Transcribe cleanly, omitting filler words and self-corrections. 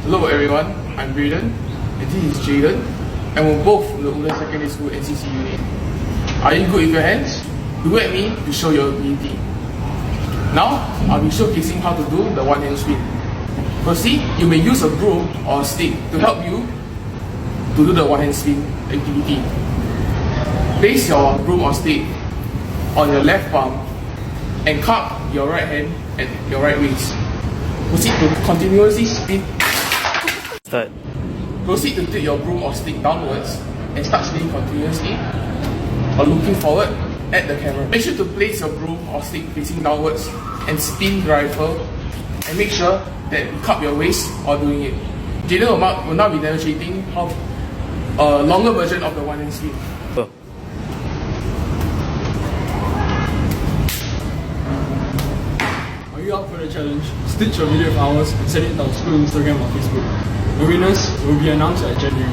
Hello everyone, I'm Braden and this is Jaden, and we're both from the Woodland Secondary School NCC unit. Are you good with your hands? Look at me to show your ability. Now, I'll be showcasing how to do the one-hand spin. Firstly, you may use a broom or a stick to help you to do the one-hand spin activity. Place your broom or stick on your left palm and cup your right hand at your right waist. Proceed to continuously spin. Start. Proceed to tilt your broom or stick downwards and start spinning continuously or looking forward at the camera. Make sure to place your broom or stick facing downwards and spin the rifle, and make sure that you cup your waist while doing it. Jaden will now be demonstrating how a longer version of the one-hand spin. Are you up for the challenge? Stitch your video of ours and send it to our school Instagram or Facebook. The winners will be announced at January.